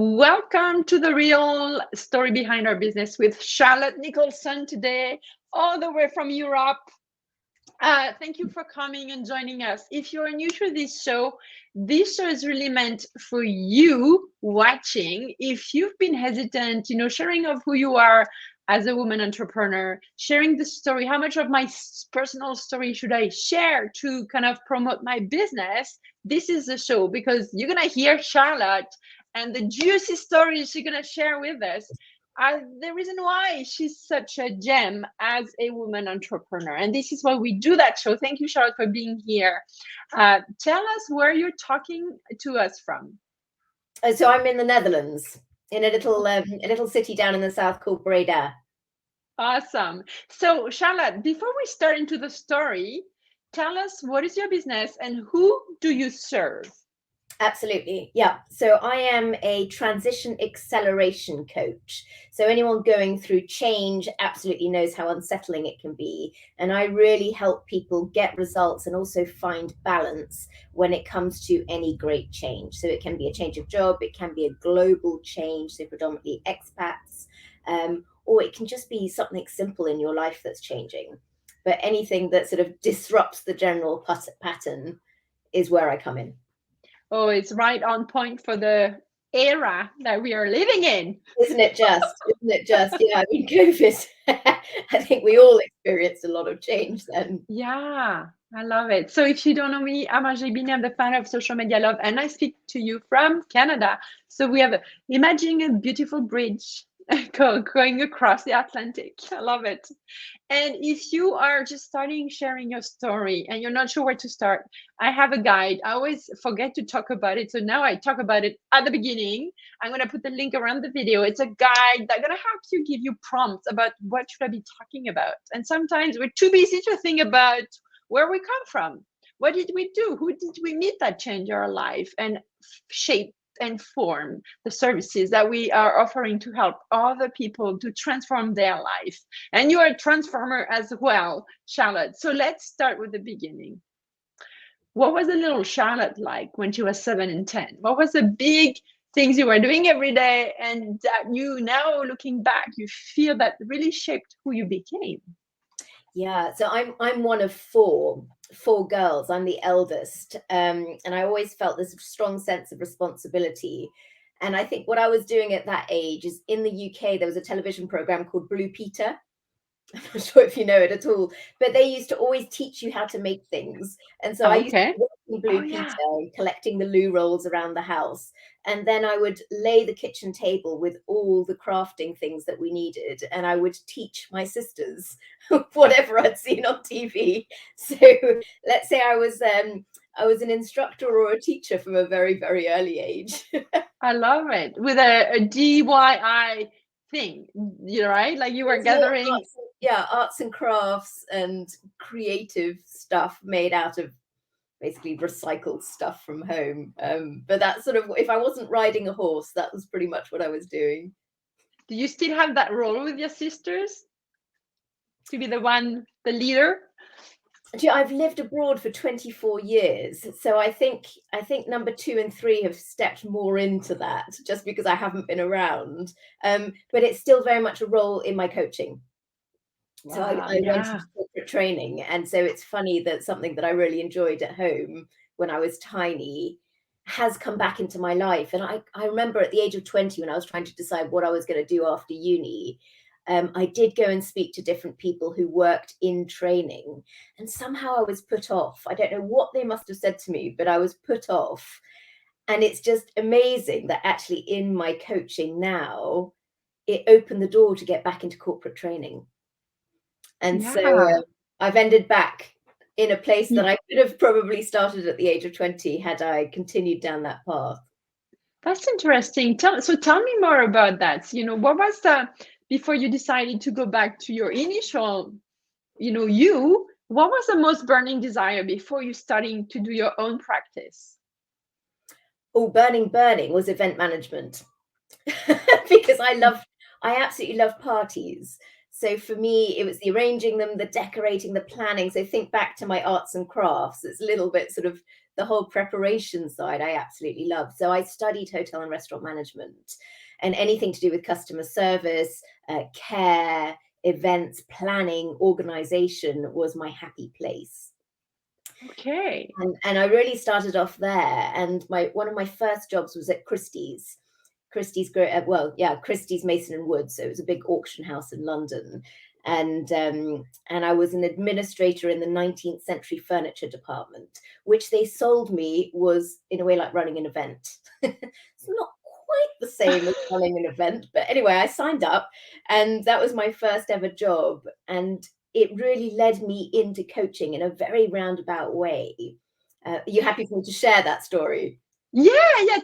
Welcome to the real story behind our business with Charlotte Nicholson today, all the way from Europe. Thank you for coming and joining us. If you're new to this show is really meant for you watching. If you've been hesitant, sharing of who you are as a woman entrepreneur, sharing the story, how much of my personal story should I share to kind of promote my business? This is the show because you're going to hear Charlotte and the juicy stories she's going to share with us are the reason why she's such a gem as a woman entrepreneur. And this is why we do that show. Thank you, Charlotte, for being here. Tell us where you're talking to us from. So I'm in the Netherlands, in a little city down in the south called Breda. Awesome. So, Charlotte, before we start into the story, tell us what is your business and who do you serve? Absolutely. Yeah. So I am a transition acceleration coach. So anyone going through change absolutely knows how unsettling it can be. And I really help people get results and also find balance when it comes to any great change. So it can be a change of job, it can be a global change, so predominantly expats, or it can just be something simple in your life that's changing. But anything that sort of disrupts the general pattern is where I come in. Oh, it's right on point for the era that we are living in. Isn't it just? Yeah, I mean, COVID, I think we all experienced a lot of change then. Yeah, I love it. So if you don't know me, I'm Binet. I'm the founder of Social Media Love, and I speak to you from Canada. So we have, imagine a beautiful bridge going across the Atlantic. I love it. And if you are just starting sharing your story and you're not sure where to start, I have a guide. I always forget to talk about it. So now I talk about it at the beginning. I'm going to put the link around the video. It's a guide that's going to help you, give you prompts about what should I be talking about. And sometimes we're too busy to think about where we come from. What did we do? Who did we meet that changed our life and shape and form the services that we are offering to help other people to transform their life. And you're a transformer as well, Charlotte. So let's start with the beginning. What was the little Charlotte like when she was 7 and 10? What was the big things you were doing every day and that you now looking back, you feel that really shaped who you became? Yeah, so I'm one of four girls. I'm the eldest, and I always felt this strong sense of responsibility. And I think what I was doing at that age is, in the UK, there was a television program called Blue Peter. I'm not sure if you know it at all, but they used to always teach you how to make things. And so I used to be watching Blue Peter, collecting the loo rolls around the house. And then I would lay the kitchen table with all the crafting things that we needed. And I would teach my sisters whatever I'd seen on TV. So let's say I was an instructor or a teacher from a very, very early age. I love it. With a DIY thing, right? Like you were gathering. Arts and crafts and creative stuff made out of basically recycled stuff from home. But that's sort of, if I wasn't riding a horse, that was pretty much what I was doing. Do you still have that role with your sisters? To be the leader? I've lived abroad for 24 years. So I think number 2 and 3 have stepped more into that just because I haven't been around. But it's still very much a role in my coaching. Wow, so I went into corporate training. And so it's funny that something that I really enjoyed at home when I was tiny has come back into my life. And I remember at the age of 20, when I was trying to decide what I was going to do after uni, I did go and speak to different people who worked in training. And somehow I was put off. I don't know what they must have said to me, but I was put off. And it's just amazing that actually in my coaching now, it opened the door to get back into corporate training. And so I've ended back in a place that I could have probably started at the age of 20 had I continued down that path. That's interesting. Tell me more about that. What was before you decided to go back to your initial, what was the most burning desire before you starting to do your own practice? Oh, burning was event management because I absolutely love parties. So for me, it was the arranging them, the decorating, the planning. So think back to my arts and crafts. It's a little bit sort of the whole preparation side I absolutely love. So I studied hotel and restaurant management, and anything to do with customer service, care, events, planning, organization was my happy place. Okay. And I really started off there. And one of my first jobs was at Christie's. Christie's Mason and Wood. So it was a big auction house in London. And I was an administrator in the 19th century furniture department, which they sold me was in a way like running an event. It's not quite the same as running an event, but anyway, I signed up, and that was my first ever job. And it really led me into coaching in a very roundabout way. Are you happy for me to share that story? Yeah.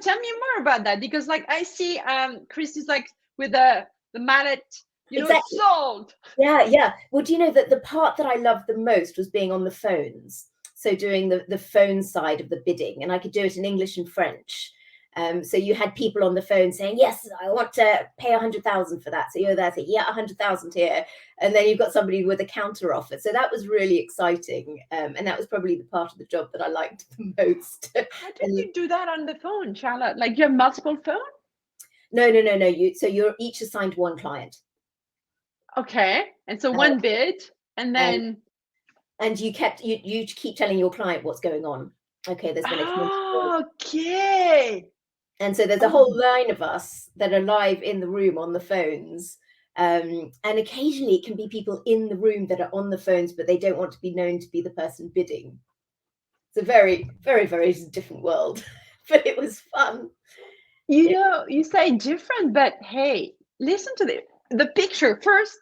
Tell me more about that, because like I see Chris is like with the mallet, Exactly. sold. Yeah. Well, do you know that the part that I loved the most was being on the phones? So doing the phone side of the bidding, and I could do it in English and French. So you had people on the phone saying, yes, I want to pay 100,000 for that. So you're there saying, yeah, 100,000 here. And then you've got somebody with a counter offer. So that was really exciting. And that was probably the part of the job that I liked the most. How did you do that on the phone, Charlotte? Like you have multiple phones? No. So you're each assigned one client. Okay. And so one bid, and then... And you keep telling your client what's going on. Okay, there's been a... Okay. And so there's a whole line of us that are live in the room on the phones. And occasionally it can be people in the room that are on the phones, but they don't want to be known to be the person bidding. It's a very, very, very different world, but it was fun. You say different, but hey, listen to the picture. First,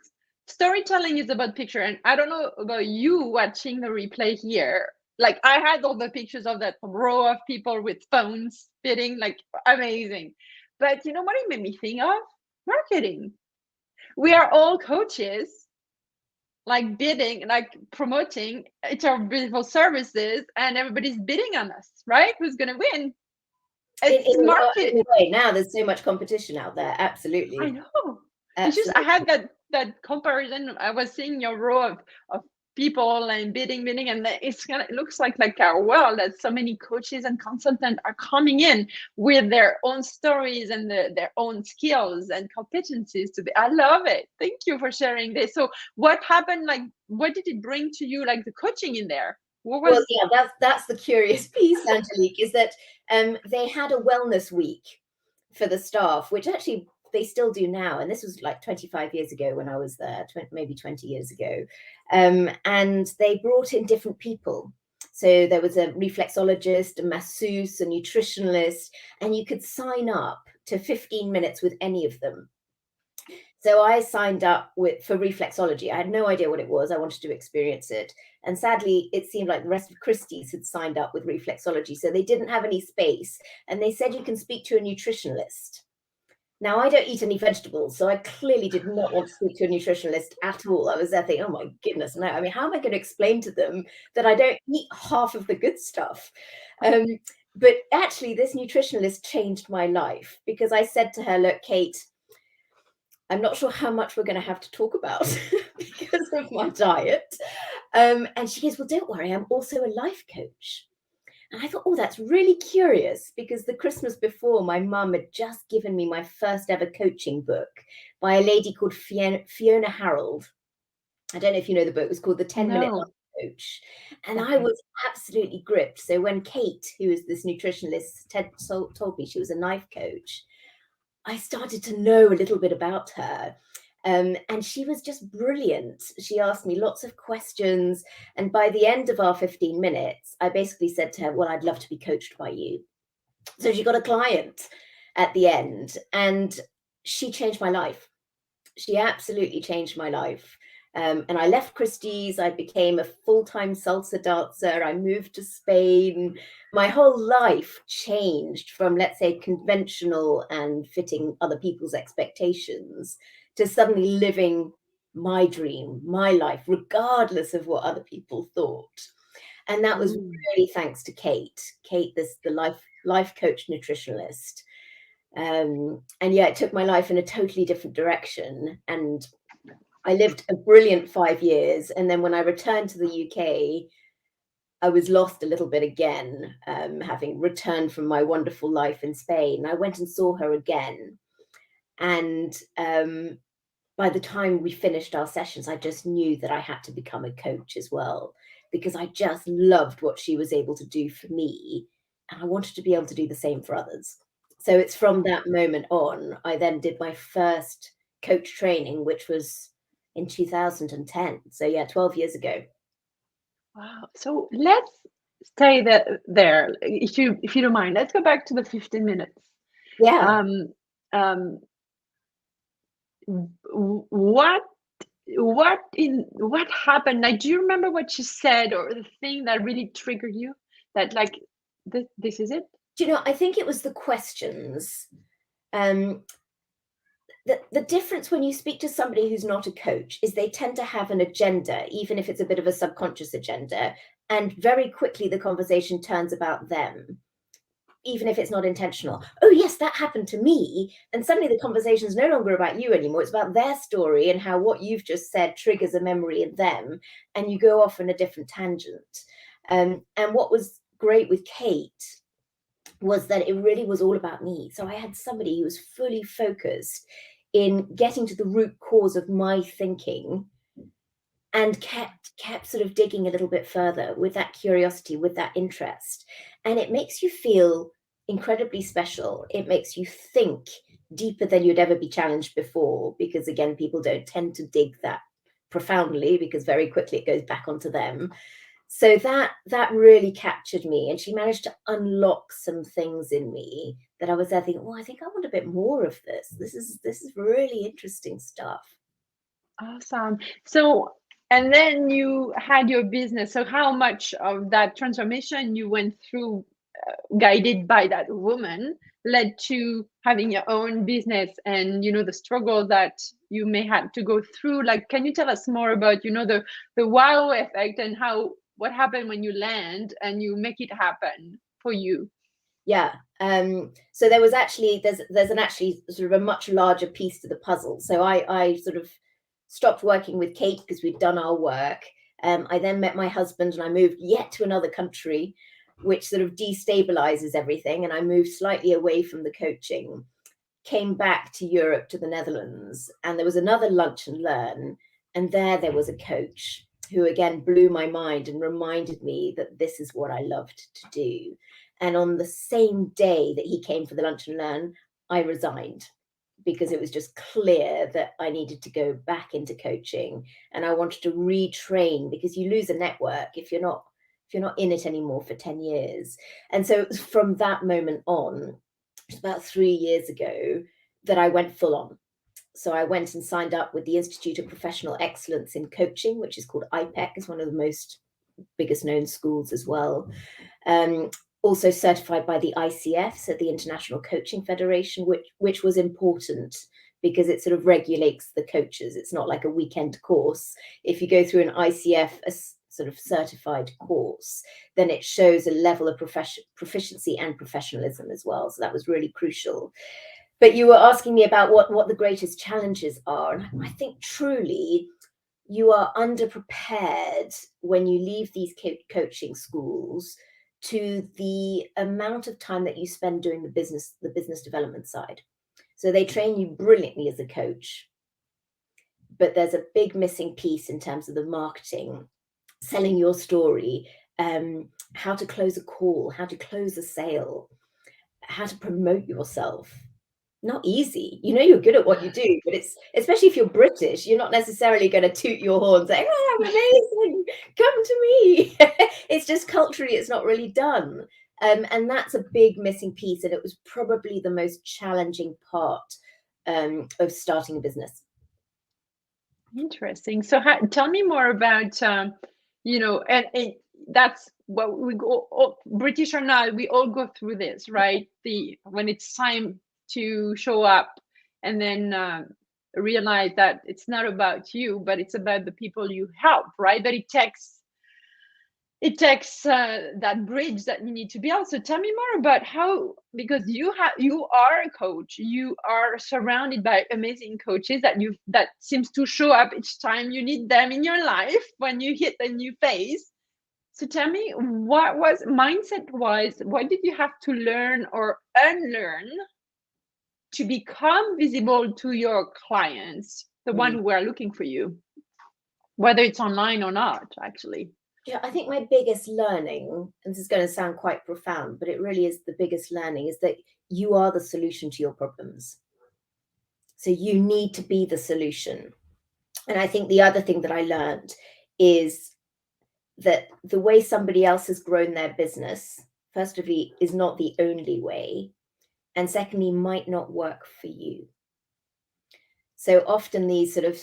storytelling is about picture. And I don't know about you watching the replay here. Like I had all the pictures of that row of people with phones bidding, like amazing. But you know what it made me think of? Marketing. We are all coaches, like bidding, like promoting it's our beautiful services, and everybody's bidding on us, right? Who's gonna win? It's marketing. In a way, now there's so much competition out there. Absolutely. I know. It's just I had that comparison. I was seeing your row of people and bidding, and it looks like our world that so many coaches and consultants are coming in with their own stories and their own skills and competencies to be. I love it. Thank you for sharing this. So what happened? Like, what did it bring to you? Like the coaching in there? Well, yeah, that's the curious piece, Angelique, is that they had a wellness week for the staff, which actually they still do now. And this was like 25 years ago when I was there, maybe 20 years ago. And they brought in different people. So there was a reflexologist, a masseuse, a nutritionalist, and you could sign up to 15 minutes with any of them. So I signed up for reflexology. I had no idea what it was. I wanted to experience it. And sadly, it seemed like the rest of Christie's had signed up with reflexology. So they didn't have any space. And they said you can speak to a nutritionalist. Now, I don't eat any vegetables, so I clearly did not want to speak to a nutritionalist at all. I was there thinking, oh my goodness, no. I mean, how am I going to explain to them that I don't eat half of the good stuff? But actually, this nutritionalist changed my life, because I said to her, look, Kate, I'm not sure how much we're going to have to talk about because of my diet. And she goes, well, don't worry, I'm also a life coach. And I thought, oh, that's really curious, because the Christmas before, my mum had just given me my first ever coaching book by a lady called Fiona Harold. I don't know if you know the book. It was called The 10-Minute Life Coach. And I was absolutely gripped. So when Kate, who is this nutritionalist, told me she was a life coach, I started to know a little bit about her. And she was just brilliant. She asked me lots of questions. And by the end of our 15 minutes, I basically said to her, well, I'd love to be coached by you. So she got a client at the end, and she changed my life. She absolutely changed my life. And I left Christie's. I became a full-time salsa dancer. I moved to Spain. My whole life changed from, let's say, conventional and fitting other people's expectations to suddenly living my dream, my life, regardless of what other people thought. And that was really thanks to Kate. Kate, the life coach nutritionalist. And yeah, it took my life in a totally different direction. And I lived a brilliant 5 years, and then when I returned to the UK, I was lost a little bit again, having returned from my wonderful life in Spain. I went and saw her again, and by the time we finished our sessions, I just knew that I had to become a coach as well, because I just loved what she was able to do for me, and I wanted to be able to do the same for others. So it's from that moment on, I then did my first coach training, which was in 2010. So yeah, 12 years ago. Wow. So let's stay there. If you don't mind, let's go back to the 15 minutes. Yeah. Um, what what happened? Like, do you remember what you said or the thing that really triggered you? That like this is it? Do you know, I think it was the questions. The difference when you speak to somebody who's not a coach is they tend to have an agenda, even if it's a bit of a subconscious agenda. And very quickly, the conversation turns about them, even if it's not intentional. Oh, yes, that happened to me. And suddenly the conversation is no longer about you anymore. It's about their story and how what you've just said triggers a memory in them. And you go off on a different tangent. And what was great with Kate was that it really was all about me. So I had somebody who was fully focused in getting to the root cause of my thinking and kept sort of digging a little bit further with that curiosity, with that interest. And it makes you feel incredibly special. It makes you think deeper than you'd ever be challenged before, because again, people don't tend to dig that profoundly, because very quickly it goes back onto them. So that really captured me, and she managed to unlock some things in me that I was there thinking, oh, I think I want a bit more of this. This is really interesting stuff. Awesome. So, and then you had your business. So, how much of that transformation you went through, guided by that woman, led to having your own business, and the struggle that you may have to go through? Like, can you tell us more about the wow effect and what happened when you land and you make it happen for you? Yeah. So there's an actually sort of a much larger piece to the puzzle. So I sort of stopped working with Kate because we'd done our work. I then met my husband and I moved yet to another country, which sort of destabilizes everything. And I moved slightly away from the coaching, came back to Europe, to the Netherlands, and there was another lunch and learn. And there was a coach who again blew my mind and reminded me that this is what I loved to do. And on the same day that he came for the lunch and learn, I resigned, because it was just clear that I needed to go back into coaching, and I wanted to retrain, because you lose a network if you're not in it anymore for 10 years. And so it was from that moment on, about 3 years ago, that I went full on. So I went and signed up with the Institute of Professional Excellence in Coaching, which is called IPEC, is one of the most biggest known schools as well. Also certified by the ICF, so the International Coaching Federation, which was important because it sort of regulates the coaches. It's not like a weekend course. If you go through an ICF, a sort of certified course, then it shows a level of proficiency and professionalism as well. So that was really crucial. But you were asking me about what the greatest challenges are. And I think truly you are underprepared when you leave these coaching schools to the amount of time that you spend doing the business development side. So they train you brilliantly as a coach, but there's a big missing piece in terms of the marketing, selling your story, how to close a call, how to close a sale, how to promote yourself. Not easy. You're good at what you do, but it's, especially if you're British, you're not necessarily going to toot your horn saying, oh, I'm amazing, come to me. It's just culturally, it's not really done. And that's a big missing piece. And it was probably the most challenging part of starting a business. Interesting. So tell me more about, and that's what we go, British or not, we all go through this, right? When it's time to show up, and then realize that it's not about you, but it's about the people you help, right? But it it takes that bridge that you need to build. So tell me more about how, because you are a coach, you are surrounded by amazing coaches that seems to show up each time you need them in your life when you hit a new phase. So tell me, what was mindset wise, what did you have to learn or unlearn to become visible to your clients, the one who are looking for you, whether it's online or not, actually? Yeah, I think my biggest learning, and this is going to sound quite profound, but it really is the biggest learning, is that you are the solution to your problems. So you need to be the solution. And I think the other thing that I learned is that the way somebody else has grown their business, first of all, is not the only way. And secondly, might not work for you. So often these sort of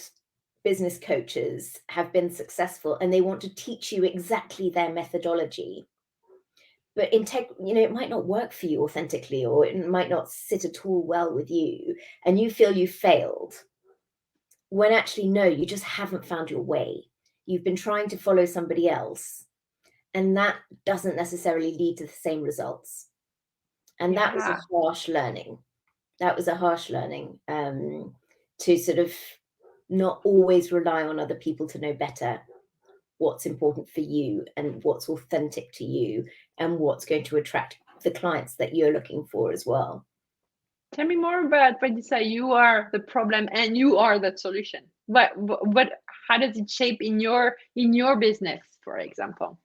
business coaches have been successful and they want to teach you exactly their methodology. But it might not work for you authentically, or it might not sit at all well with you, and you feel you failed. When actually, no, you just haven't found your way. You've been trying to follow somebody else, and that doesn't necessarily lead to the same results. And that was a harsh learning. That was a harsh learning, to sort of not always rely on other people to know better what's important for you and what's authentic to you and what's going to attract the clients that you're looking for as well. Tell me more about when you say you are the problem and you are the solution. How does it shape in your business, for example?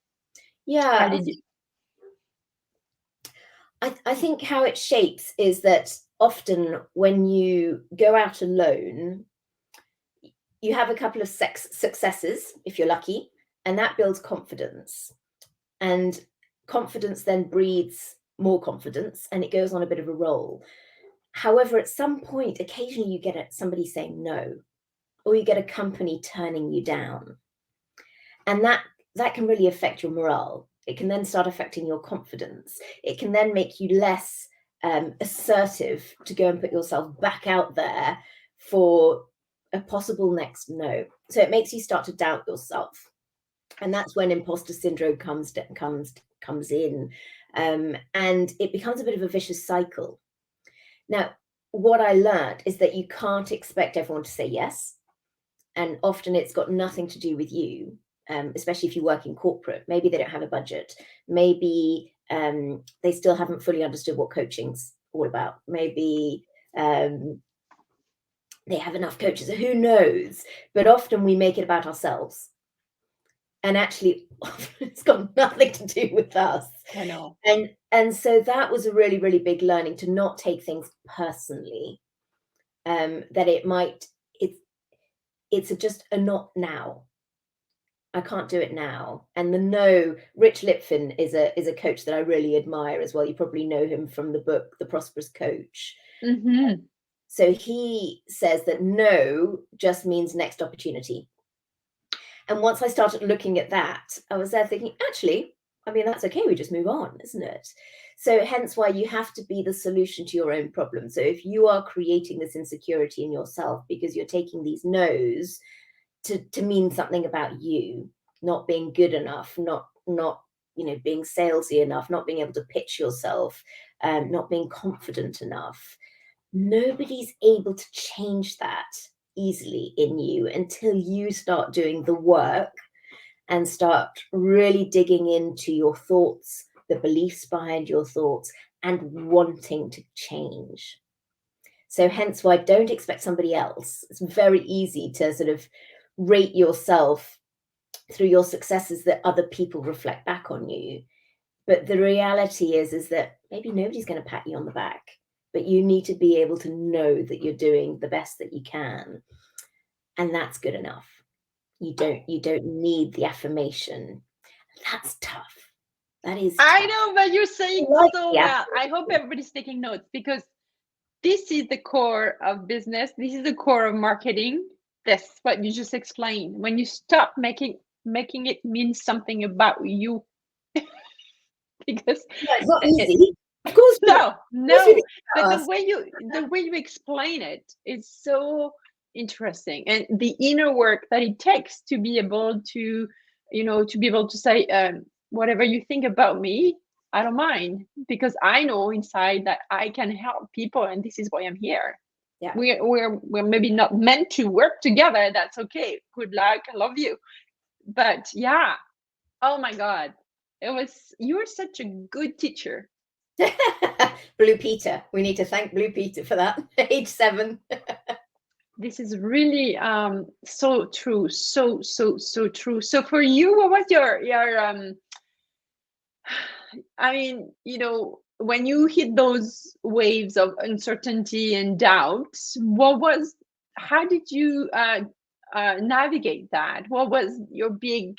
Yeah, How did you? I think how it shapes is that often when you go out alone, you have a couple of successes, if you're lucky, and that builds confidence. And confidence then breeds more confidence, and it goes on a bit of a roll. However, at some point, occasionally you get somebody saying no, or you get a company turning you down. And that can really affect your morale. It can then start affecting your confidence. It can then make you less assertive to go and put yourself back out there for a possible next no. So it makes you start to doubt yourself. And that's when imposter syndrome comes in, and it becomes a bit of a vicious cycle. Now, what I learned is that you can't expect everyone to say yes. And often it's got nothing to do with you, especially if you work in corporate. Maybe they don't have a budget. Maybe they still haven't fully understood what coaching's all about. Maybe they have enough coaches. Who knows? But often we make it about ourselves. And actually, it's got nothing to do with us. I know. And so that was a really, really big learning, to not take things personally. That it's just a not now. I can't do it now. And the no, Rich Lipfin is a coach that I really admire as well. You probably know him from the book, The Prosperous Coach. Mm-hmm. So he says that no just means next opportunity. And once I started looking at that, I was there thinking, actually, I mean, that's okay. We just move on, isn't it? So hence why you have to be the solution to your own problem. So if you are creating this insecurity in yourself because you're taking these no's to mean something about you, not being good enough, not being salesy enough, not being able to pitch yourself, not being confident enough, nobody's able to change that easily in you until you start doing the work and start really digging into your thoughts, the beliefs behind your thoughts, and wanting to change. So hence why don't expect somebody else. It's very easy to sort of rate yourself through your successes that other people reflect back on you. But the reality is that maybe nobody's going to pat you on the back, but you need to be able to know that you're doing the best that you can. And that's good enough. You don't need the affirmation. That's tough. That is tough. I know, but you're saying so well. I hope everybody's taking notes, because this is the core of business. This is the core of marketing. That's what you just explained. When you stop making it mean something about you, because it's not easy. Of course, no. But the way you explain it is so interesting, and the inner work that it takes to be able to, to be able to say, whatever you think about me, I don't mind, because I know inside that I can help people, and this is why I'm here. Yeah. We're maybe not meant to work together. That's okay. Good luck. I love you. But yeah, oh my God, you were such a good teacher. Blue Peter. We need to thank Blue Peter for that. Age 7. This is really so true. So true. So for you, what was your I mean, when you hit those waves of uncertainty and doubt, how did you navigate that? What was your big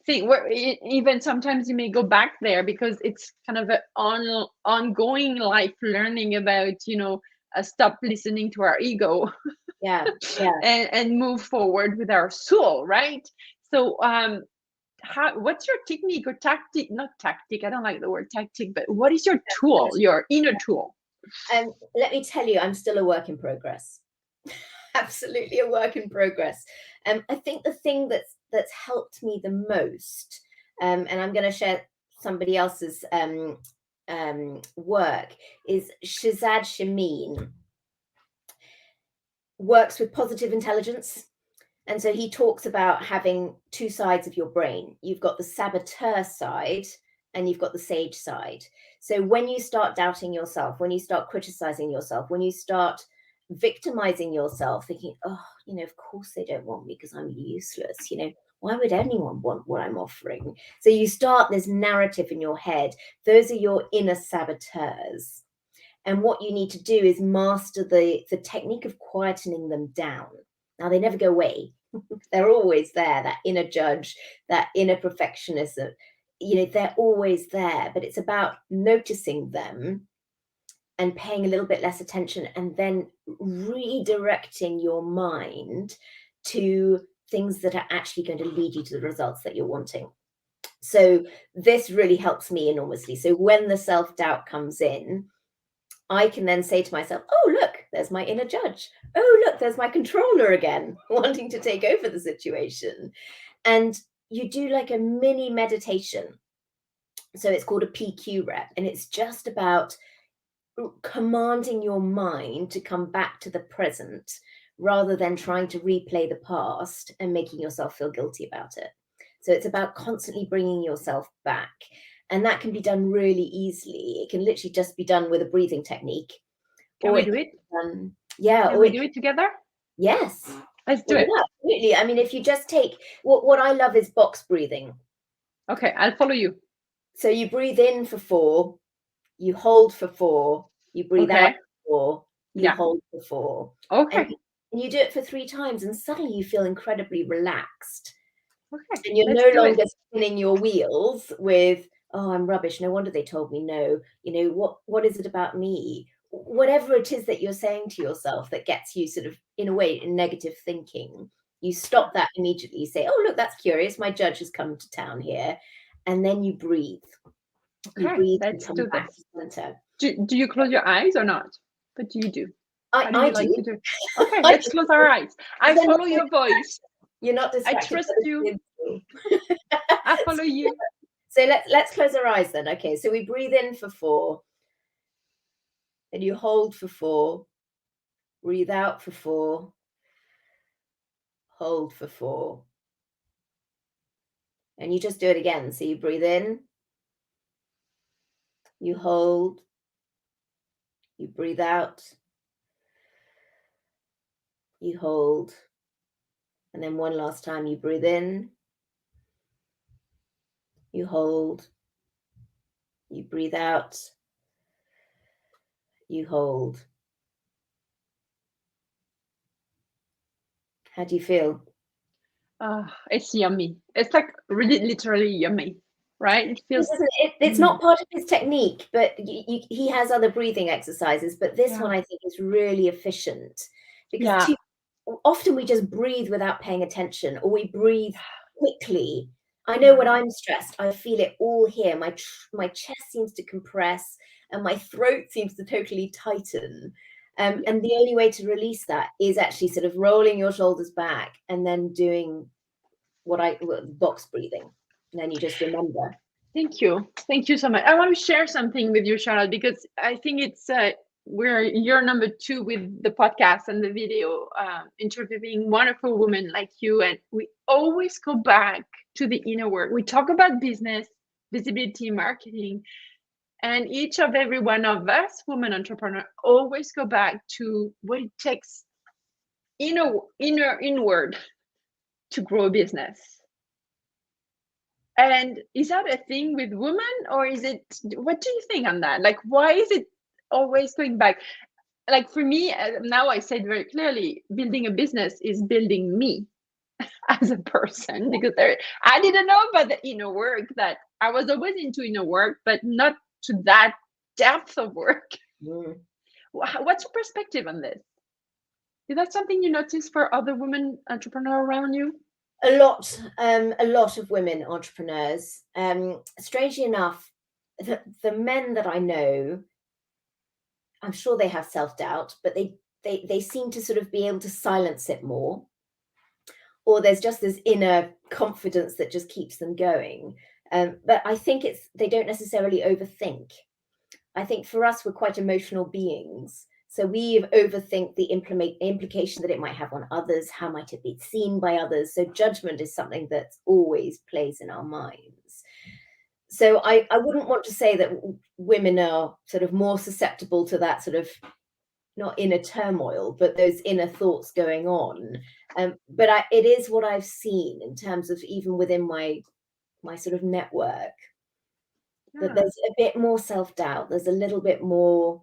thing? Where even sometimes you may go back there because it's kind of an ongoing life learning about, stop listening to our ego. Yeah. and move forward with our soul, right? So what's your technique or tactic? Not tactic, I don't like the word tactic, but what is your tool, your inner tool? Let me tell you, I'm still a work in progress. Absolutely a work in progress. I think the thing that's helped me the most, and I'm going to share somebody else's work, is Shazad Shamin. Works with positive intelligence. And so he talks about having two sides of your brain. You've got the saboteur side and you've got the sage side. So when you start doubting yourself, when you start criticizing yourself, when you start victimizing yourself, thinking, oh, of course they don't want me because I'm useless. Why would anyone want what I'm offering? So you start this narrative in your head. Those are your inner saboteurs. And what you need to do is master the technique of quietening them down. Now, they never go away. They're always there, that inner judge, that inner perfectionism. They're always there, but it's about noticing them and paying a little bit less attention and then redirecting your mind to things that are actually going to lead you to the results that you're wanting. So this really helps me enormously. So when the self-doubt comes in, I can then say to myself, oh, look, there's my inner judge. Oh, look, there's my controller again, wanting to take over the situation. And you do like a mini meditation. So it's called a PQ rep. And it's just about commanding your mind to come back to the present rather than trying to replay the past and making yourself feel guilty about it. So it's about constantly bringing yourself back. And that can be done really easily. It can literally just be done with a breathing technique. Can we do it? Can we do it together? Yes. Let's do it. Yeah, absolutely. I mean, if you just take what I love is box breathing. Okay, I'll follow you. So you breathe in for 4, you hold for 4, you breathe out for 4, you hold for 4. Okay. And you do it for 3 times, and suddenly you feel incredibly relaxed. Okay. And you're no longer spinning your wheels with, oh, I'm rubbish. No wonder they told me no. What is it about me? Whatever it is that you're saying to yourself that gets you sort of, in a way, in negative thinking, you stop that immediately. You say, oh, look, that's curious. My judge has come to town here. And then you breathe. Okay, you breathe let's and do come this. back to center. Do you close your eyes or not? What do you do? I like to do? Okay, let's close our eyes. I follow your voice. You're not distracted. I trust you. I follow you. So let's close our eyes then. Okay, so we breathe in for 4. And you hold for 4. Breathe out for 4. Hold for 4. And you just do it again. So you breathe in. You hold. You breathe out. You hold. And then one last time, you breathe in. You hold. You breathe out. You hold. How do you feel? It's yummy. It's like really literally yummy, right? It feels. It's not part of his technique, but he has other breathing exercises. But this one, I think, is really efficient because often we just breathe without paying attention, or we breathe quickly. I know when I'm stressed, I feel it all here. My chest seems to compress and my throat seems to totally tighten. And the only way to release that is actually sort of rolling your shoulders back and then doing box breathing. then you just remember. Thank you. Thank you so much. I want to share something with you, Charlotte, because I think it's you're number 2 with the podcast and the video, interviewing wonderful women like you, and we always go back to the inner work. We talk about business, visibility, marketing, and each of every one of us, women entrepreneur, always go back to what it takes inward to grow a business. And is that a thing with women, or is it, what do you think on that? Like, why is it always going back? Like, for me, now I said very clearly, building a business is building me as a person, because I didn't know about the inner work, that I was always into inner work, but not to that depth of work. Mm. What's your perspective on this? Is that something you notice for other women entrepreneurs around you? A lot of women entrepreneurs. Strangely enough, the men that I know, I'm sure they have self-doubt, but they seem to sort of be able to silence it more, or there's just this inner confidence that just keeps them going. But I think they don't necessarily overthink. I think for us, we're quite emotional beings. So we overthink the implication that it might have on others. How might it be seen by others? So judgment is something that always plays in our minds. So I wouldn't want to say that women are sort of more susceptible to that sort of, not inner turmoil, but those inner thoughts going on. But it is what I've seen in terms of even within my sort of network, that there's a bit more self-doubt. There's a little bit more.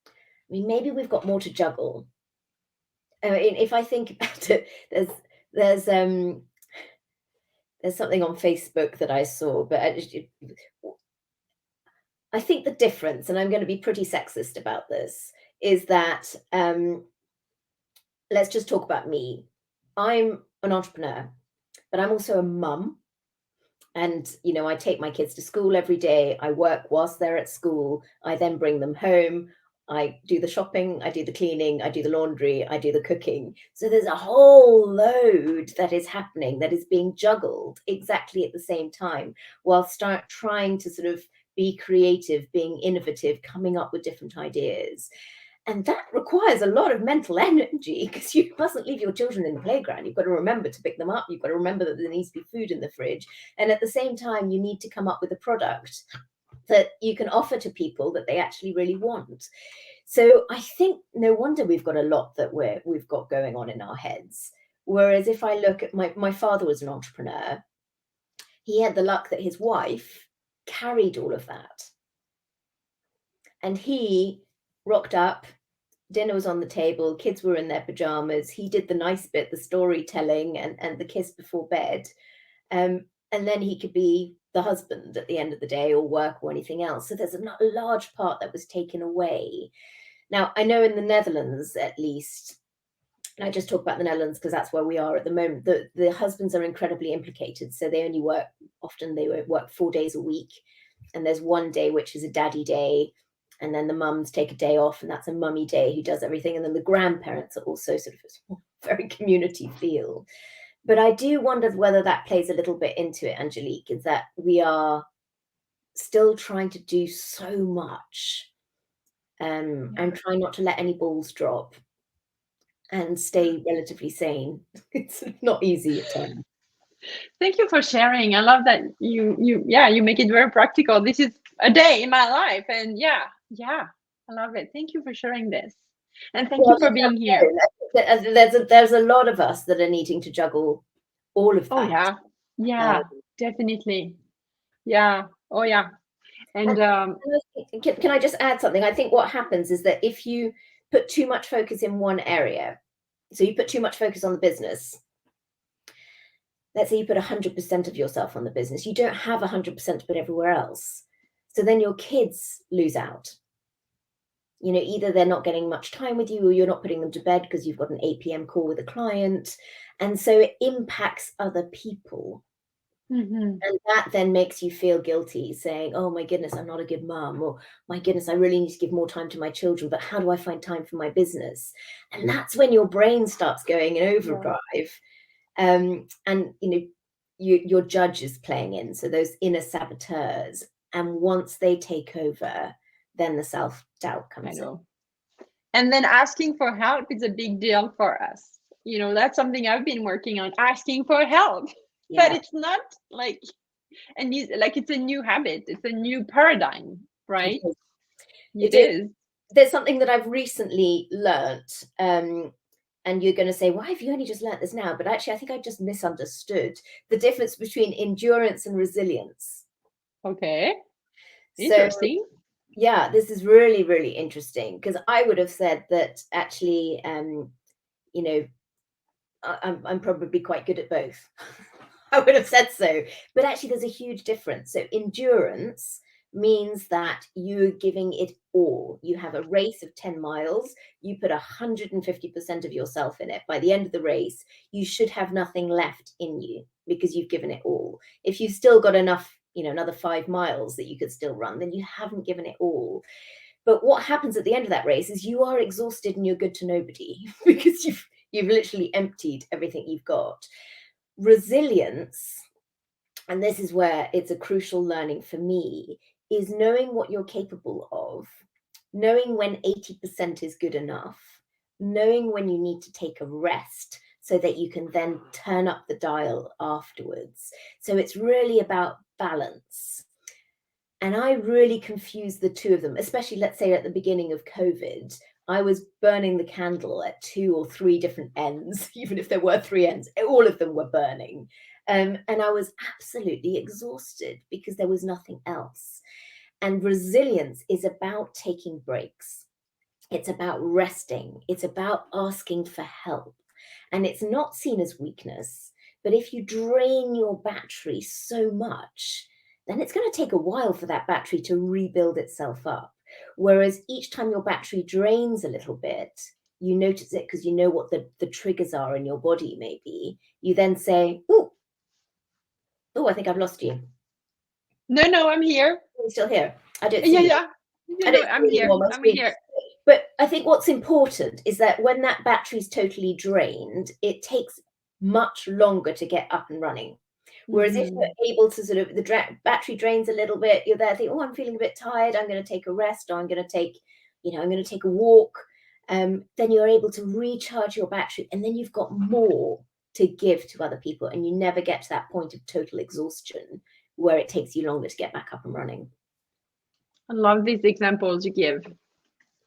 I mean, maybe we've got more to juggle. If I think about it, there's something on Facebook that I saw, but I think the difference, and I'm going to be pretty sexist about this, is that let's just talk about me. I'm an entrepreneur, but I'm also a mum. And, I take my kids to school every day. I work whilst they're at school. I then bring them home. I do the shopping, I do the cleaning, I do the laundry, I do the cooking. So there's a whole load that is happening, that is being juggled exactly at the same time, while trying to sort of be creative, being innovative, coming up with different ideas. And that requires a lot of mental energy, because you mustn't leave your children in the playground. You've got to remember to pick them up. You've got to remember that there needs to be food in the fridge. And at the same time, you need to come up with a product that you can offer to people that they actually really want. So I think no wonder we've got a lot that we've got going on in our heads. Whereas if I look at my father was an entrepreneur, he had the luck that his wife carried all of that. And he rocked up, dinner was on the table, kids were in their pajamas, he did the nice bit, the storytelling and the kiss before bed. And then he could be the husband at the end of the day, or work, or anything else. So there's a large part that was taken away. Now, I know in the Netherlands, at least, and I just talk about the Netherlands because that's where we are at the moment, the husbands are incredibly implicated. So they only work, often they work 4 days a week. And there's one day, which is a daddy day. And then the mums take a day off, and that's a mummy day who does everything. And then the grandparents are also sort of very community feel. But I do wonder whether that plays a little bit into it, Angelique, is that we are still trying to do so much, and trying not to let any balls drop and stay relatively sane. It's not easy at times. Thank you for sharing. I love that you make it very practical. This is a day in my life, and I love it. Thank you for sharing this, and thank you for being here. There's a lot of us that are needing to juggle all of that. Definitely. And can I just add something? I think what happens is that if you put too much focus in one area, so you put too much focus on the business, let's say you put 100% of yourself on the business, you don't have 100% to put everywhere else. So then your kids lose out. Either they're not getting much time with you, or you're not putting them to bed because you've got an 8 p.m. call with a client. And so it impacts other people. Mm-hmm. And that then makes you feel guilty, saying, oh my goodness, I'm not a good mom, or my goodness, I really need to give more time to my children, but how do I find time for my business? And that's when your brain starts going in overdrive. And your judge is playing in, so those inner saboteurs. And once they take over, then the self-doubt comes in. And then asking for help is a big deal for us. You know, that's something I've been working on, asking for help. Yeah. But it's not like it's a new habit. It's a new paradigm, right? It is. There's something that I've recently learnt, and you're going to say, why have you only just learnt this now? But actually, I think I just misunderstood the difference between endurance and resilience. Okay. Interesting. So, yeah, this is really, really interesting, because I would have said that actually, you know, I'm probably quite good at both. I would have said so. But actually, there's a huge difference. So endurance means that you're giving it all. You have a race of 10 miles. You put 150% of yourself in it. By the end of the race, you should have nothing left in you because you've given it all. If you've still got enough, another 5 miles that you could still run, then you haven't given it all. But what happens at the end of that race is you are exhausted and you're good to nobody because you've literally emptied everything you've got. Resilience, and this is where it's a crucial learning for me, is knowing what you're capable of, knowing when 80% is good enough, knowing when you need to take a rest so that you can then turn up the dial afterwards. So it's really about balance. And I really confused the two of them, especially, let's say, at the beginning of COVID. I was burning the candle at 2 or 3 different ends, even if there were 3 ends, all of them were burning. And I was absolutely exhausted because there was nothing else. And resilience is about taking breaks. It's about resting. It's about asking for help. And it's not seen as weakness. But if you drain your battery so much, then it's going to take a while for that battery to rebuild itself up. Whereas each time your battery drains a little bit, you notice it because you know what the triggers are in your body, maybe. You then say, oh, I think I've lost you. No, I'm here. You're still here. I don't see you. Yeah. I'm here. I'm here. But I think what's important is that when that battery's totally drained, it takes much longer to get up and running. Whereas if you're able to sort of, the battery drains a little bit, you're there thinking, oh, I'm feeling a bit tired, I'm going to take a rest, or I'm going to take, I'm going to take a walk. Then you're able to recharge your battery, and then you've got more to give to other people, and you never get to that point of total exhaustion where it takes you longer to get back up and running. I love these examples you give.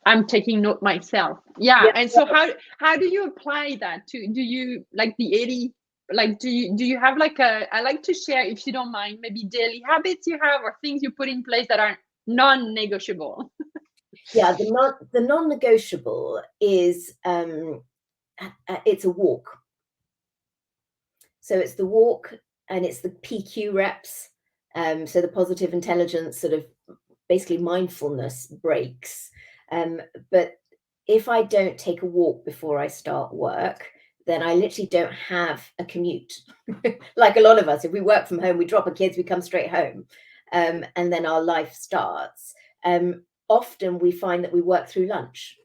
I'm taking note myself. Yeah. And so how do you apply that to, do you like the 80, like, do you have like I like to share, if you don't mind, maybe daily habits you have or things you put in place that are non-negotiable? Yeah, the non-negotiable is it's a walk. So it's the walk, and it's the PQ reps. So the positive intelligence, sort of basically mindfulness breaks. But if I don't take a walk before I start work, then I literally don't have a commute. Like a lot of us, if we work from home, we drop our kids, we come straight home, and then our life starts. Often we find that we work through lunch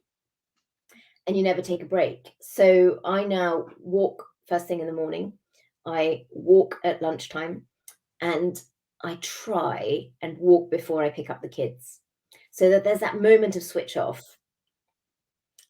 and you never take a break. So I now walk first thing in the morning. I walk at lunchtime, and I try and walk before I pick up the kids, so that there's that moment of switch off.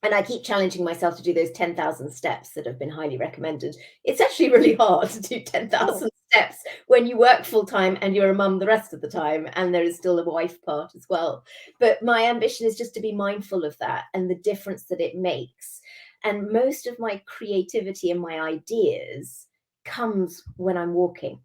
And I keep challenging myself to do those 10,000 steps that have been highly recommended. It's actually really hard to do 10,000 steps when you work full time and you're a mum the rest of the time, and there is still a wife part as well. But my ambition is just to be mindful of that and the difference that it makes. And most of my creativity and my ideas comes when I'm walking,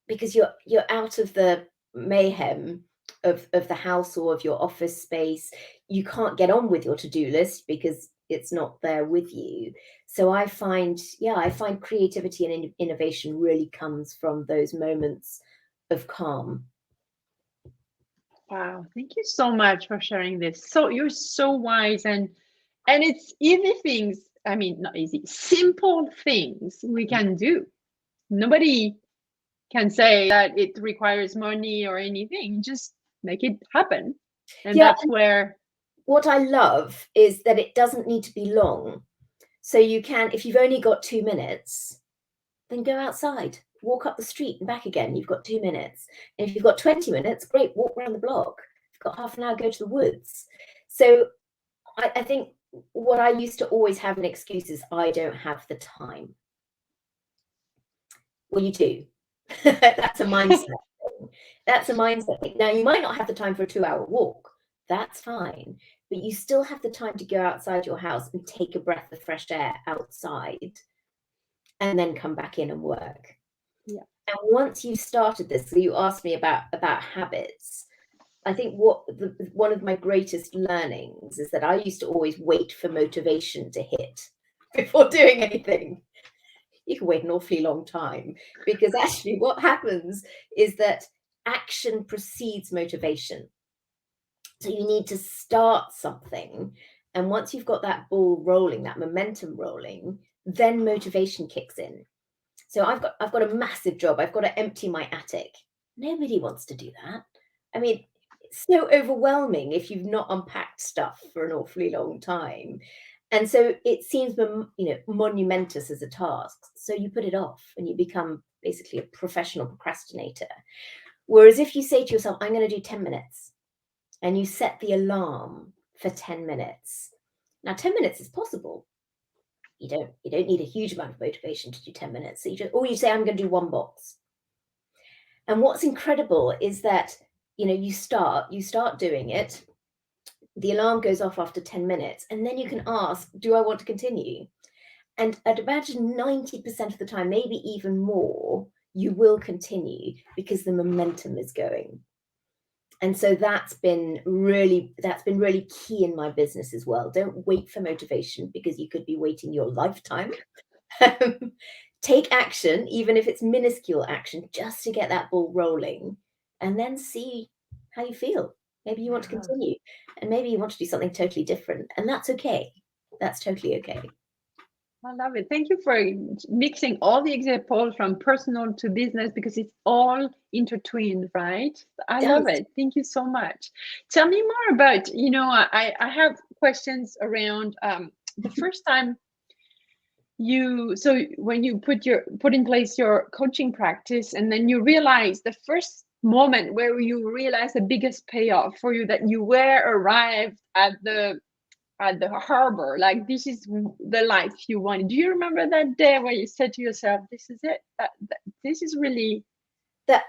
because you're out of the mayhem of the house or of your office space. You can't get on with your to-do list because it's not there with you. So I find creativity and innovation really comes from those moments of calm. Wow, thank you so much for sharing this. So you're so wise, and it's easy things. I mean, not easy, simple things we can do. Nobody can say that it requires money or anything. Just make it happen. And that's where. What I love is that it doesn't need to be long. So you can, if you've only got 2 minutes, then go outside, walk up the street and back again. You've got 2 minutes. And if you've got 20 minutes, great, walk around the block. If you've got half an hour, go to the woods. So I think what I used to always have an excuse is I don't have the time. Well, you do. That's a mindset thing. That's a mindset thing. Now, you might not have the time for a 2-hour walk. That's fine. But you still have the time to go outside your house and take a breath of fresh air outside and then come back in and work. Yeah. And once you started this, so you asked me about habits. I think one of my greatest learnings is that I used to always wait for motivation to hit before doing anything. You can wait an awfully long time, because actually what happens is that action precedes motivation. So you need to start something. And once you've got that ball rolling, that momentum rolling, then motivation kicks in. So I've got a massive job. I've got to empty my attic. Nobody wants to do that. I mean, it's so overwhelming if you've not unpacked stuff for an awfully long time. And so it seems, monumentous as a task. So you put it off and you become basically a professional procrastinator. Whereas if you say to yourself, I'm going to do 10 minutes, and you set the alarm for 10 minutes. Now, 10 minutes is possible. You don't need a huge amount of motivation to do 10 minutes. So you say, I'm going to do 1 box. And what's incredible is that, you start doing it. The alarm goes off after 10 minutes, and then you can ask, do I want to continue? And I'd imagine 90% of the time, maybe even more, you will continue because the momentum is going. And so that's been really key in my business as well. Don't wait for motivation, because you could be waiting your lifetime. Take action, even if it's minuscule action, just to get that ball rolling, and then see how you feel. Maybe you want to continue, and maybe you want to do something totally different, and that's okay. That's totally okay. I love it. Thank you for mixing all the examples from personal to business, because it's all intertwined, right? I love it. Thank you so much. Tell me more about, I have questions around the first time when you put in place your coaching practice, and then you realize the first moment where you realize the biggest payoff for you, that you were arrived at the harbor, like this is the life you wanted. Do you remember that day where you said to yourself, this is it, this is really that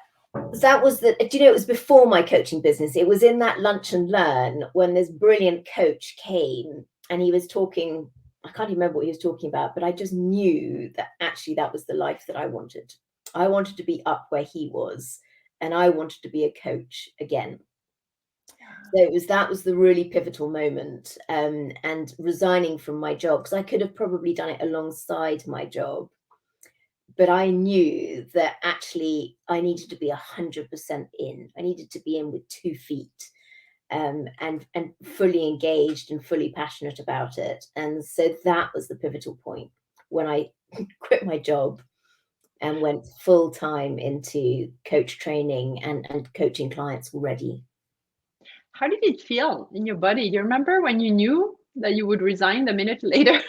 was it was before my coaching business. It was in that lunch and learn when this brilliant coach came, and he was talking, I can't remember what he was talking about, but I just knew that actually that was the life that I wanted. I wanted to be up where he was, and I wanted to be a coach again. So that was the really pivotal moment, and resigning from my job, because I could have probably done it alongside my job, but I knew that actually I needed to be 100% in. I needed to be in with 2 feet, and fully engaged and fully passionate about it. And so that was the pivotal point when I quit my job and went full time into coach training and coaching clients already. How did it feel in your body? Do you remember when you knew that you would resign the minute later?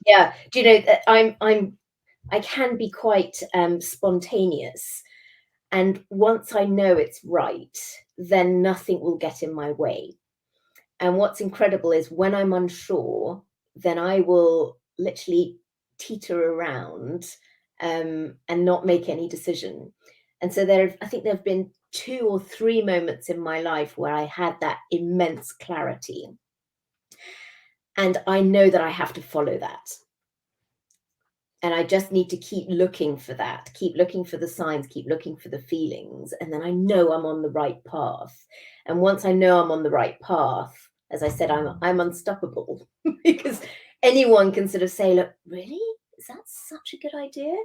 Yeah, do you know that I can be quite spontaneous, and once I know it's right, then nothing will get in my way. And what's incredible is when I'm unsure, then I will literally teeter around and not make any decision. And so I think there have been 2 or 3 moments in my life where I had that immense clarity. And I know that I have to follow that. And I just need to keep looking for that, keep looking for the signs, keep looking for the feelings. And then I know I'm on the right path. And once I know I'm on the right path, as I said, I'm unstoppable, because anyone can sort of say, look, really? Is that such a good idea?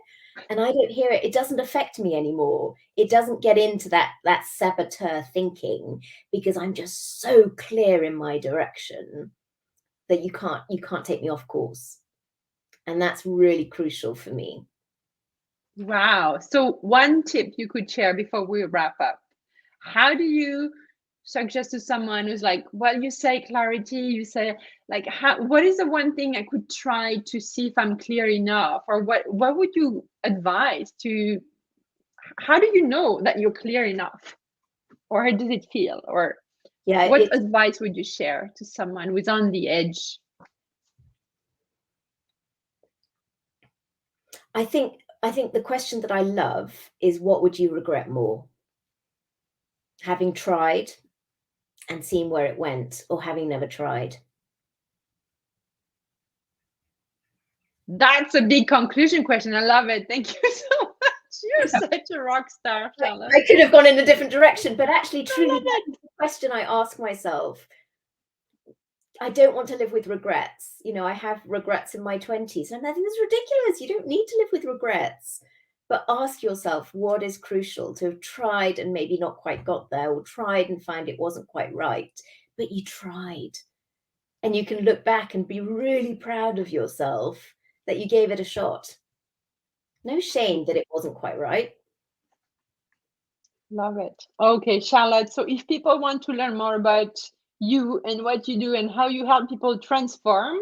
And I don't hear it. It doesn't affect me anymore. It doesn't get into that saboteur thinking, because I'm just so clear in my direction that you can't take me off course. And that's really crucial for me. Wow. So one tip you could share before we wrap up. How do you suggest to someone who's like, well, you say clarity, you say like, what is the one thing I could try to see if I'm clear enough, or what would you advise to, how do you know that you're clear enough, or how does it feel, or what advice would you share to someone who's on the edge? I think the question that I love is, what would you regret more? Having tried and seen where it went, or having never tried? That's a big conclusion question. I love it. Thank you so much. You're such a rock star, Charlotte. I could have gone in a different direction, but actually, truly, that's the question I ask myself. I don't want to live with regrets. You know, I have regrets in my 20s, and I think it's ridiculous. You don't need to live with regrets. But ask yourself, what is crucial? To have tried and maybe not quite got there, or tried and find it wasn't quite right, but you tried. And you can look back and be really proud of yourself that you gave it a shot. No shame that it wasn't quite right. Love it. Okay, Charlotte. So if people want to learn more about you and what you do and how you help people transform,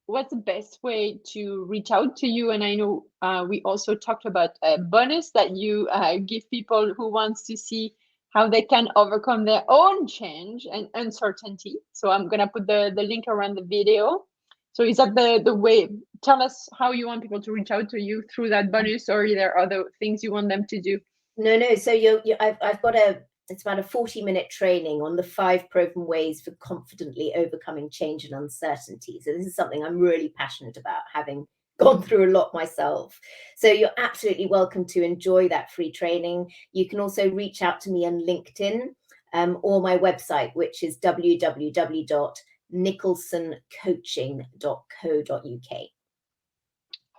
what's the best way to reach out to you? And I know we also talked about a bonus that you give people who wants to see how they can overcome their own change and uncertainty. So I'm gonna put the link around the video. So is that the way? Tell us how you want people to reach out to you through that bonus, or are there other things you want them to do? No. So I've got it's about a 40-minute training on the 5 proven ways for confidently overcoming change and uncertainty. So this is something I'm really passionate about, having gone through a lot myself. So you're absolutely welcome to enjoy that free training. You can also reach out to me on LinkedIn, or my website, which is www.nicholsoncoaching.co.uk.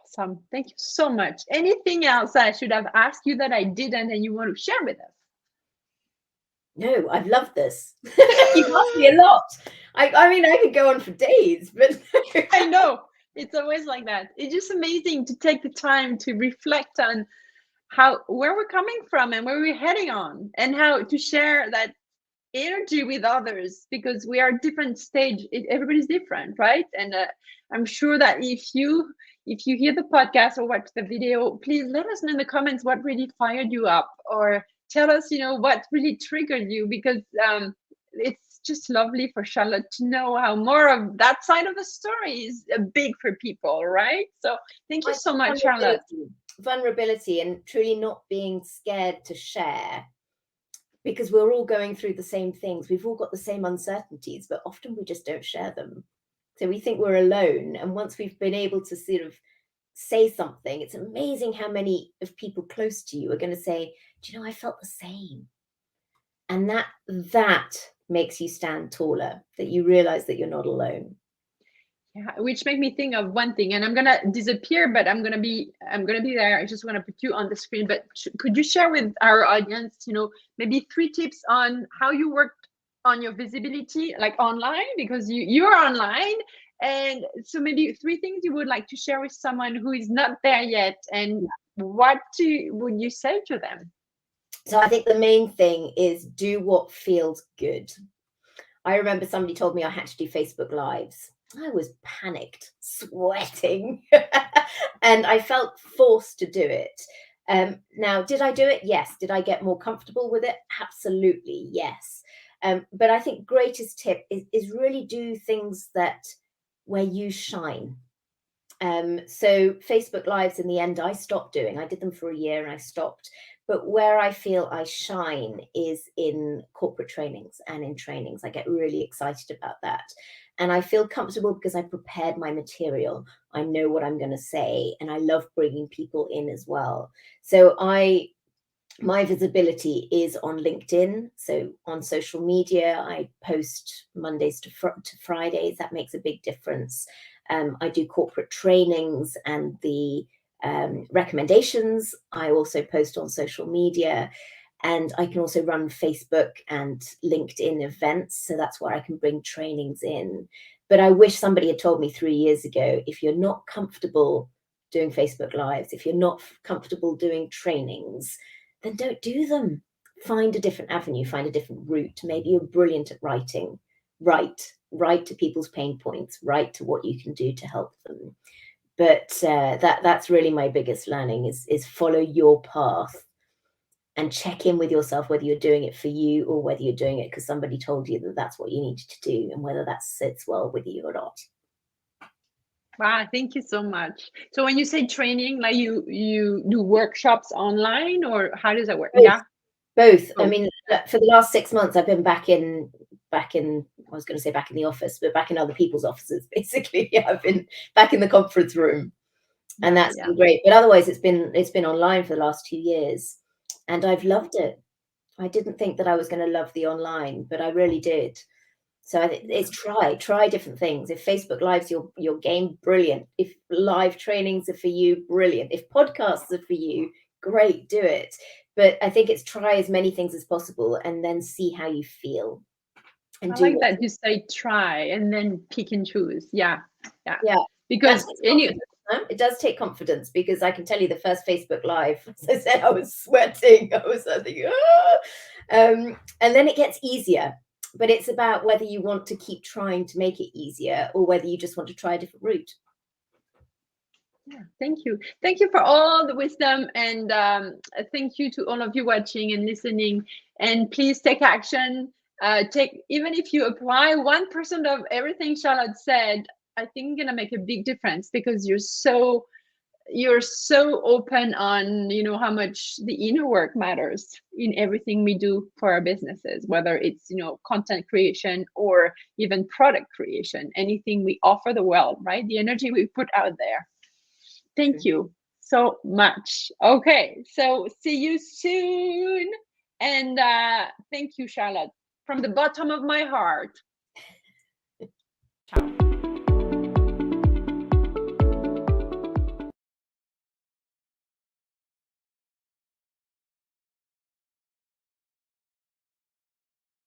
Awesome. Thank you so much. Anything else I should have asked you that I didn't and you want to share with us? No, I've loved this. You've asked me a lot. I mean, I could go on for days, but I know. It's always like that. It's just amazing to take the time to reflect on where we're coming from and where we're heading on, and how to share that energy with others, because we are different stage. Everybody's different, right? And I'm sure that if you hear the podcast or watch the video, please let us know in the comments what really fired you up, or tell us, what really triggered you, because it's just lovely for Charlotte to know how more of that side of the story is big for people, right? So thank you so much, Charlotte. Vulnerability and truly not being scared to share, because we're all going through the same things. We've all got the same uncertainties, but often we just don't share them. So we think we're alone. And once we've been able to sort of say something, it's amazing how many of people close to you are going to say, do you know, I felt the same. And that makes you stand taller, that you realize that you're not alone. Yeah, which make me think of one thing, and I'm gonna disappear, but I'm gonna be there. I just want to put you on the screen. But could you share with our audience, maybe 3 tips on how you worked on your visibility, like online, because you're online, and so maybe 3 things you would like to share with someone who is not there yet, and what would you say to them? So I think the main thing is do what feels good. I remember somebody told me I had to do Facebook Lives. I was panicked, sweating, and I felt forced to do it. Now, did I do it? Yes. Did I get more comfortable with it? Absolutely, yes. But I think greatest tip is really do things where you shine. So Facebook Lives, in the end, I stopped doing. I did them for a year and I stopped. But where I feel I shine is in corporate trainings and in trainings. I get really excited about that. And I feel comfortable because I prepared my material. I know what I'm going to say. And I love bringing people in as well. So my visibility is on LinkedIn. So on social media, I post Mondays to Fridays. That makes a big difference. I do corporate trainings and the recommendations. I also post on social media, and I can also run Facebook and LinkedIn events. So that's where I can bring trainings in. But I wish somebody had told me 3 years ago, if you're not comfortable doing Facebook Lives, if you're not comfortable doing trainings, then don't do them. find a different avenue, find a different route. Maybe you're brilliant at writing. Write to people's pain points, write to what you can do to help them. But that's really my biggest learning is follow your path and check in with yourself, whether you're doing it for you or whether you're doing it because somebody told you that that's what you needed to do, and whether that sits well with you or not. Wow, thank you so much. So when you say training, like you do workshops online, or how does that work? Both. Yeah. Both. I mean, for the last 6 months, I've been back in, I was going to say back in the office, but back in other people's offices, basically. Yeah, I've been back in the conference room, and that's been great. But otherwise, it's been online for the last 2 years, and I've loved it. I didn't think that I was going to love the online, but I really did. So I think it's try different things. If Facebook Live's your game, brilliant. If live trainings are for you, brilliant. If podcasts are for you, great, do it. But I think it's try as many things as possible and then see how you feel. And I like that you say try and then pick and choose. Yeah. Because it does take confidence, because I can tell you the first Facebook Live, as I said, I was sweating. I was thinking, and then it gets easier. But it's about whether you want to keep trying to make it easier or whether you just want to try a different route. Yeah, thank you. Thank you for all the wisdom, and thank you to all of you watching and listening. And please take action. Even if you apply 1% of everything Charlotte said, I think it's gonna make a big difference, because you're so open on, how much the inner work matters in everything we do for our businesses, whether it's, content creation or even product creation, anything we offer the world, right? The energy we put out there. Thank you so much. Okay, so see you soon. And thank you, Charlotte, from the bottom of my heart.